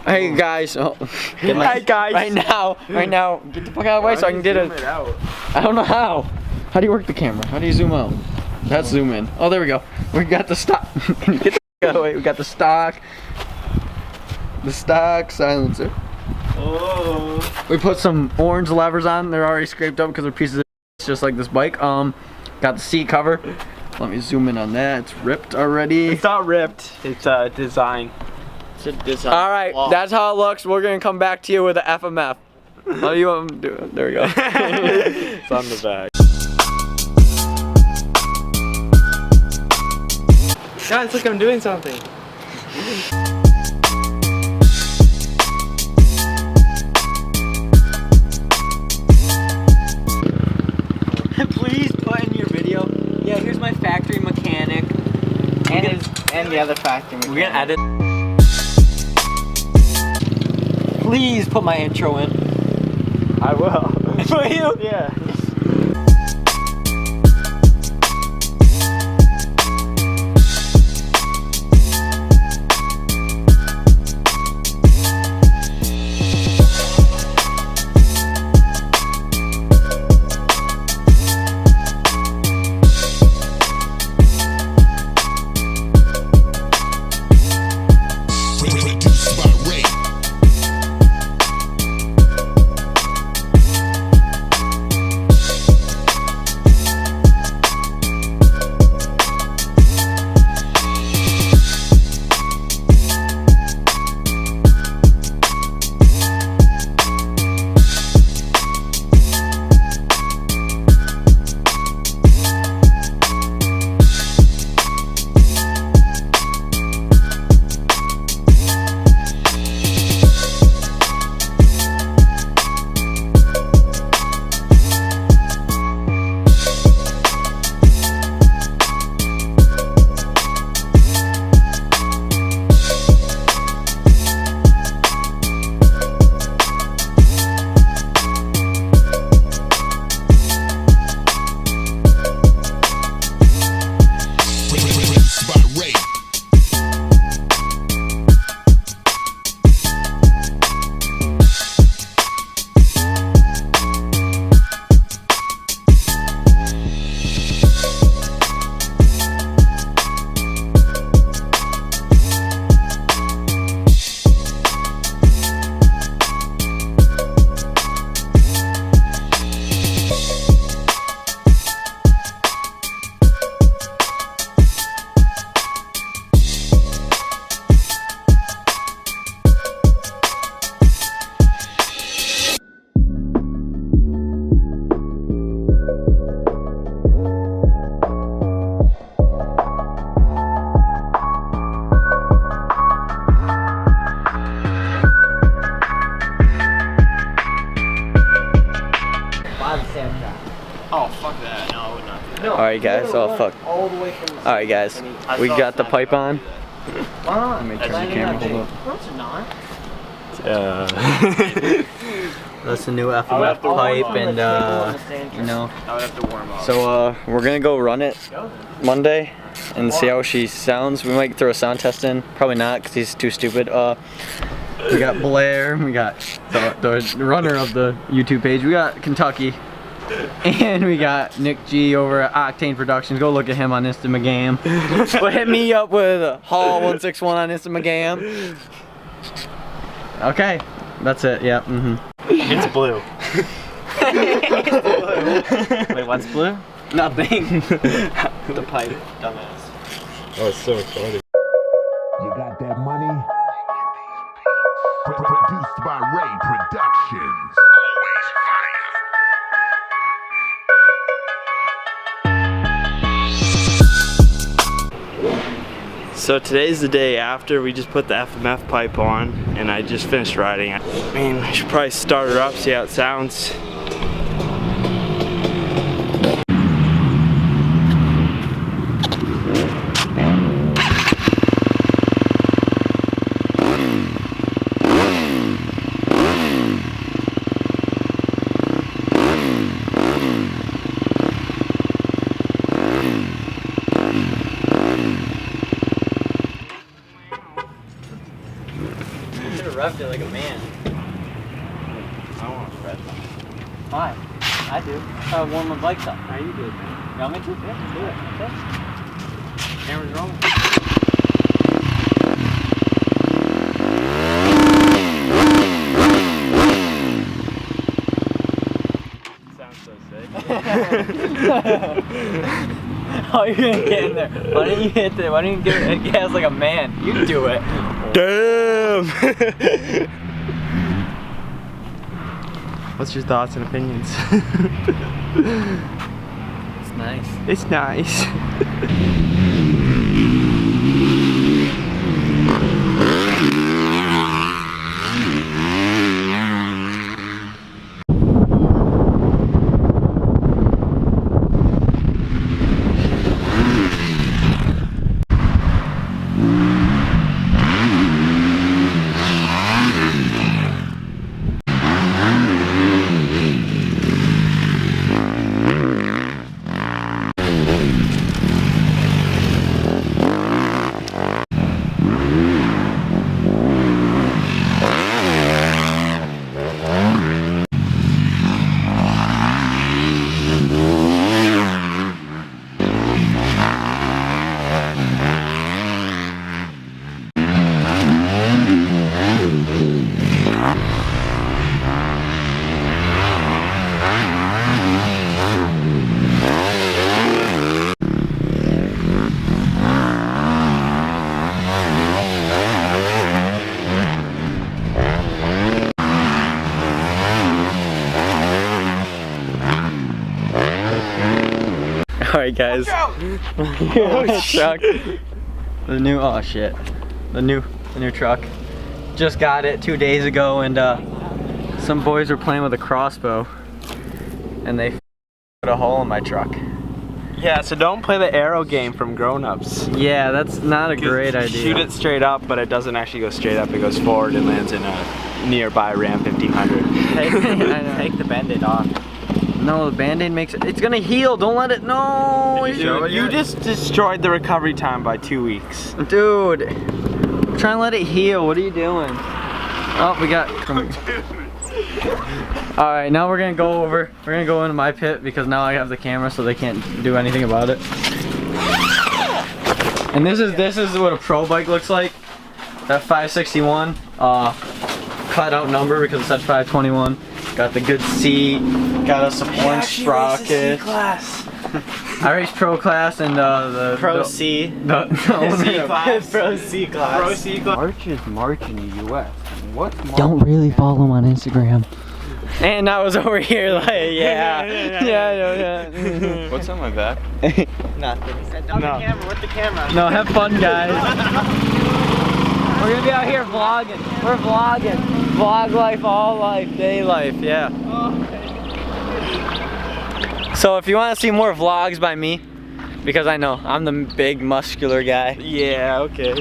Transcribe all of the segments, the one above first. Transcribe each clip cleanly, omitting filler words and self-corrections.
Hey guys. Oh. Hey guys. Right now, get the fuck out of the way so I can get it. I don't know how. How do you work the camera? How do you zoom out? That's zoom in. Oh, there we go. We got the stock. Can you get the fuck out of the way? We got the stock. The stock silencer. Oh. We put some orange levers on. They're already scraped up because they're pieces of just like this bike. Got the seat cover. Let me zoom in on that. It's ripped already. It's not ripped. It's a design. It's a design. All right, that's how it looks. We're gonna come back to you with the FMF. How do you want to do it? There we go. It's on the back. Guys, look, I'm doing something. Please put in your video. Yeah, here's my factory mechanic. And the other factory mechanic. We're gonna edit. Please put my intro in. I will. Will you? Yeah. Oh, fuck that. No, I would not do that. Alright guys, oh fuck. All the way from the Alright guys, we got the pipe on. Let me turn the camera, hold up. No, it's not. That's the new FMF pipe and you know. I would have to warm up. So we're gonna go run it Monday and see how she sounds. We might throw a sound test in. Probably not because he's too stupid. We got Blair, we got the runner of the YouTube page, we got Kentucky. And we got Nick G over at Octane Productions. Go look at him on Instagram. But hit me up with Hall161 on Instagram. Okay, that's it. Yeah. It's blue. Wait, what's blue? Nothing. The pipe, dumbass. Oh, it's so funny. You got that money? Produced by Ray Productions. So today's the day after we just put the FMF pipe on and I just finished riding. I mean, I should probably start her up, see how it sounds. revved it like a man. I don't want to spread them. Why? I do. I warm my bikes up. How you do it, man? You want me to? Yeah, do it. Okay. Camera's rolling. Sounds so sick. Oh, you're gonna get in there. Why don't you hit it? Why don't you give it gas like a man? You do it. Damn! What's your thoughts and opinions? It's nice. It's nice. Alright guys. Oh, truck. The new The new truck. Just got it 2 days ago, and some boys were playing with a crossbow and they put a hole in my truck. Yeah, so don't play the arrow game from grown-ups. Yeah, that's not a great idea. Shoot it straight up, but it doesn't actually go straight up. It goes forward and lands in a nearby Ram 1500. Take the band-aid off. No, the band-aid makes it. It's gonna heal. Don't let it. No. Dude, you just destroyed the recovery time by 2 weeks. Dude, I'm trying to let it heal. What are you doing? Oh, we got. All right, now we're gonna go over. We're gonna go into my pit because now I have the camera, so they can't do anything about it. And this is what a pro bike looks like. That 561, cut out number because it said 521. Got the good seat. Got a support sprocket. I race pro class and the Pro C. No, C class. Pro C class. Pro C class. March is March in the U.S. What's March? Don't really follow him on Instagram. And I was over here like, yeah. Yeah. What's on my back? Nothing. No. With the camera. No, have fun, guys. We're gonna be out here vlogging. We're vlogging. Vlog life, all life, day life, yeah. So if you want to see more vlogs by me, because I know I'm the big muscular guy. Yeah, okay.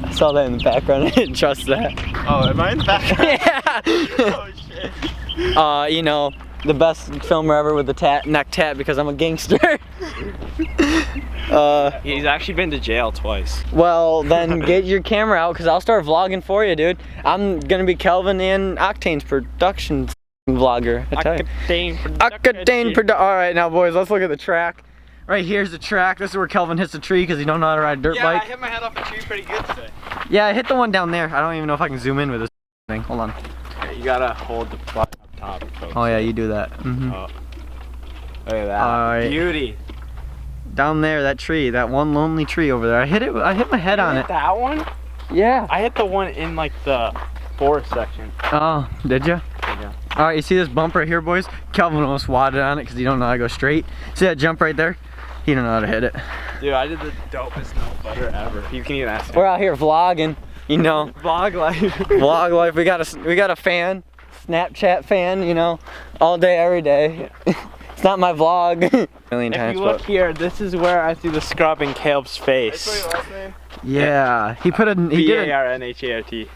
I saw that in the background. I didn't trust that. Oh, am I in the background? Yeah. Oh shit. You know, the best filmer ever with the neck tat because I'm a gangster. He's actually been to jail twice. Well, then get your camera out because I'll start vlogging for you, dude. I'm gonna be Kelvin and Octane's production vlogger. I tell you. Octane All right, now boys, let's look at the track. Right here's the track. This is where Kelvin hits the tree because he don't know how to ride a dirt bike. I hit my head off a tree pretty good today. Yeah, I hit the one down there. I don't even know if I can zoom in with this thing. Hold on. You gotta hold the button up top. Folks. Oh yeah, you do that. Mm-hmm. Oh. Look at that. All right. Beauty. Down there, that tree, that one lonely tree over there. I hit my head on it. That one? Yeah. I hit the one in like the forest section. Oh, did you? Yeah. All right, you see this bump right here, boys? Kelvin almost wadded on it because he don't know how to go straight. See that jump right there? He don't know how to hit it. Dude, I did the dopest no butter ever. You can even ask him. We're out here vlogging, you know. Vlog life. Vlog life. We got a fan, Snapchat fan, you know, all day, every day. It's not my vlog. Million If times. you look here, this is where I see the scrub in Caleb's face. What's your last name? Yeah, he did a B-A-R-N-H-A-R-T.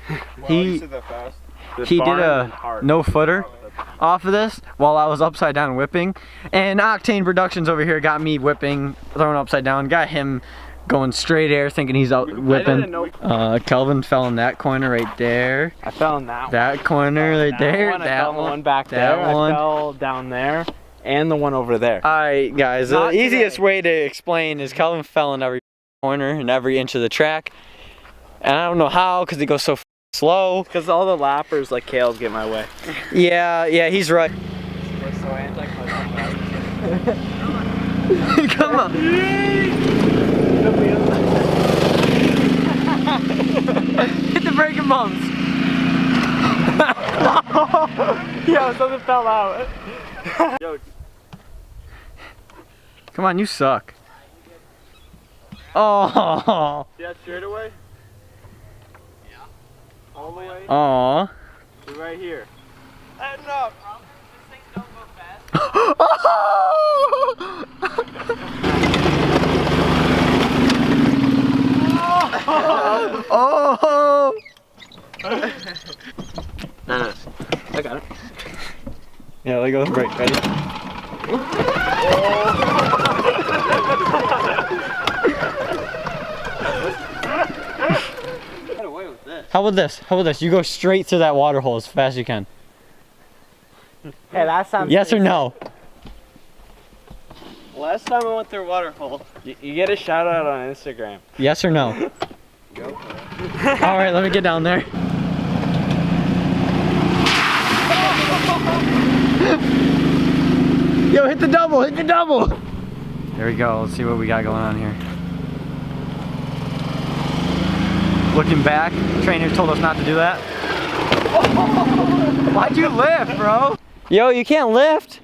he said that fast. he did a no footer off of this while I was upside down whipping, and Octane Productions over here got me whipping, throwing upside down, got him going straight air, thinking he's out whipping. Kelvin fell in that corner right there. I fell in that one. That corner right there. I That fell in the one back that there. one. I fell down there. And the one over there. Alright guys, Not the easiest today. way to explain is Kelvin fell in every corner and every inch of the track. And I don't know how, because he goes so slow. Because all the lappers like Kale's get my way. Yeah, he's right. Come on. Hit the braking bumps. Yo, something fell out. Come on, you suck. Oh. See that straightaway? Yeah. All the way Aw. to right here. Heading up. Oh. No, I got it. Yeah, let go of the brake. Ready? How about this? How about this? You go straight through that water hole as fast as you can. Hey, last time. Yes or no? Last time I went through a water hole. You get a shout out on Instagram. Yes or no? Go for it. Alright, let me get down there. Yo, hit the double, hit the double! There we go, let's see what we got going on here. Looking back, trainer told us not to do that. Why'd you lift, bro? Yo, you can't lift.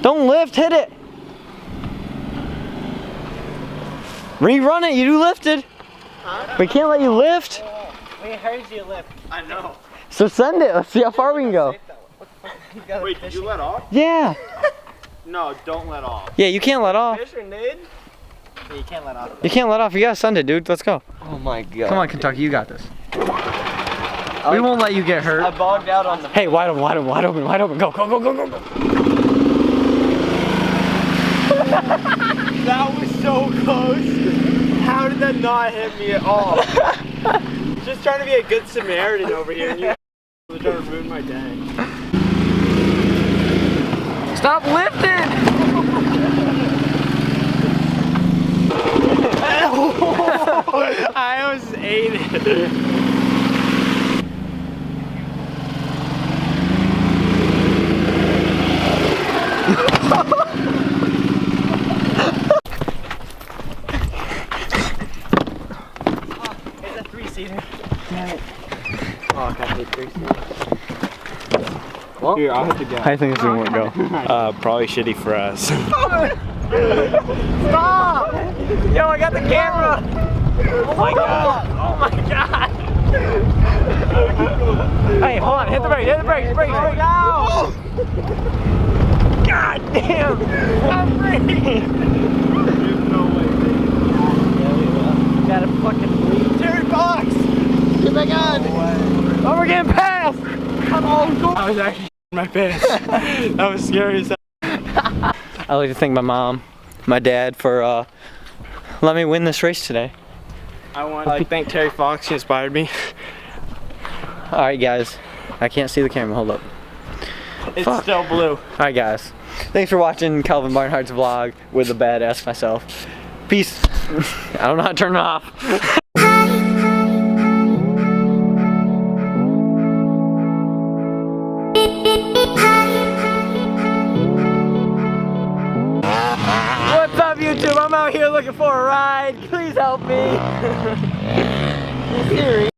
Don't lift, hit it. Rerun it, you lifted. Huh? We can't let you lift. We heard you lift. I know. So send it, let's see how far we can go. Wait, did you let off? Yeah. No, don't let off. Yeah, you can't let off. Fish or nade? Yeah, you can't let off. You can't let off, you gotta send it, dude. Let's go. Oh my god. Come on, Kentucky, you got this. We won't let you get hurt. I bogged out on the. Hey, wide open, wide open, wide open, wide open. Go, go, go, go, go, go. That was so close. How did that not hit me at all? Just trying to be a good Samaritan over here, and you were trying to ruin my day. Stop lifting! I almost ate it. It's a 3-seater. Oh, I hate 3-seater. Well, here, I'll hit the gas. I think this one won't go. Probably shitty for us. Stop! Yo, I got the camera! Oh my god! Oh my god! Hey, hold on, hit the brake, brake! No! God damn! I'm free! There's no way. You gotta fucking bleed. Terry Fox! Get back on! Oh, we're getting passed! Come on, go! I was actually in my pants. That was scary as hell. I'd like to thank my mom, my dad for letting me win this race today. I want to thank Terry Fox, he inspired me. Alright guys, I can't see the camera, hold up. It's Fuck. still blue. Alright guys, thanks for watching Calvin Barnhart's vlog with the badass myself. Peace. I don't know how to turn it off. What's up YouTube? I'm out here looking for a ride. Please help me. Siri.